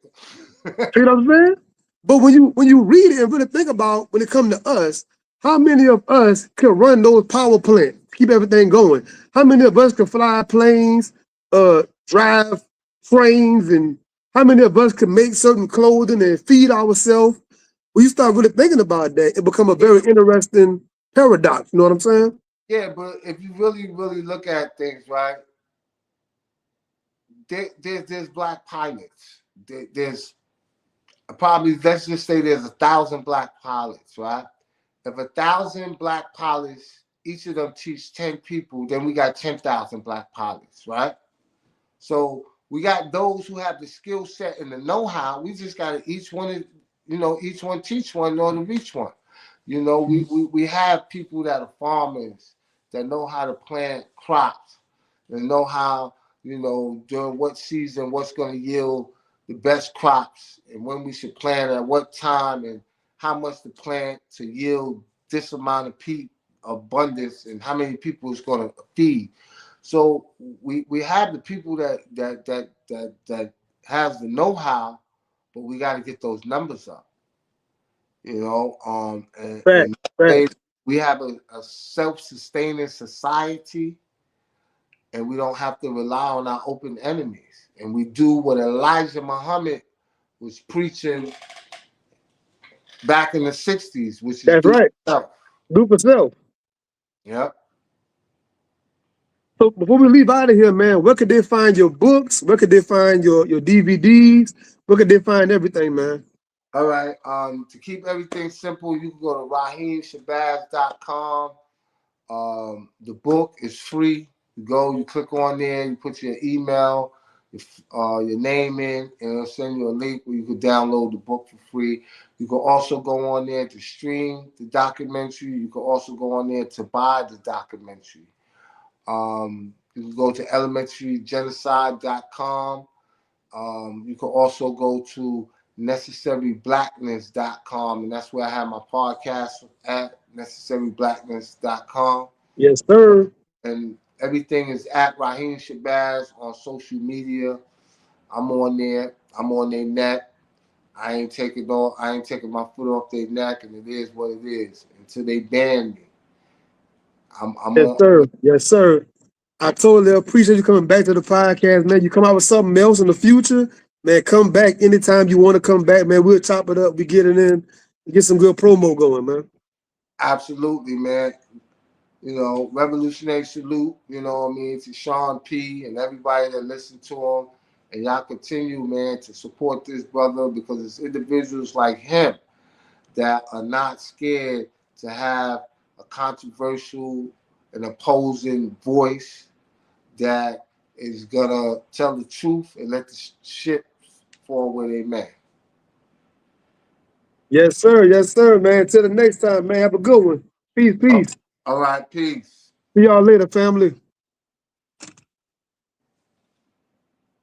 You know what I'm saying? But when you read it and really think about when it comes to us, how many of us can run those power plants, keep everything going? How many of us can fly planes, drive trains, and how many of us can make certain clothing and feed ourselves? When you start really thinking about that, it become a very interesting paradox. You know what I'm saying? Yeah, but if you really, really look at things, right, there's black pilots. There's probably, let's just say there's 1,000 black pilots, right? If 1,000 black pilots, each of them teach 10 people, then we got 10,000 black pilots, right? So we got those who have the skill set and the know-how. We just got to each one teach one in order to reach one. You know, we have people that are farmers that know how to plant crops and know how, you know, during what season, what's going to yield the best crops and when we should plant at what time and how much to plant to yield this amount of abundance and how many people it's going to feed. So we have the people that has the know-how, but we got to get those numbers up. You know, and Facts, facts. we have a self-sustaining society, and we don't have to rely on our open enemies. And we do what Elijah Muhammad was preaching back in the 60s, which is That's do right. self. Do for self. Yep. So before we leave out of here, man, where could they find your books? Where could they find your DVDs? Where could they find everything, man? All right. To keep everything simple, you can go to RahiemShabazz.com. The book is free. You go, you click on there, you put your email, your name in, and it'll send you a link where you can download the book for free. You can also go on there to stream the documentary. You can also go on there to buy the documentary. You can go to elementarygenocide.com. You can also go to necessaryblackness.com, and that's where I have my podcast at necessaryblackness.com. Yes, sir. And everything is at Rahiem Shabazz on social media. I'm on there. I'm on their neck. I ain't taking my foot off their neck, and it is what it is until they ban me. I'm Yes, on. sir. Yes, sir. I totally appreciate you coming back to the podcast, man. You come out with something else in the future, man. Come back anytime you want to come back, man. We'll chop it up. We get it in, get some good promo going, man. Absolutely, man. You know, revolutionary salute, you know what I mean, to Sean P and everybody that listened to him. And y'all continue, man, to support this brother because it's individuals like him that are not scared to have a controversial and opposing voice that is gonna tell the truth and let the shit fall where they may. Yes, sir. Yes, sir, man. Till the next time, man. Have a good one. Peace, peace. All right, peace. See y'all later, family.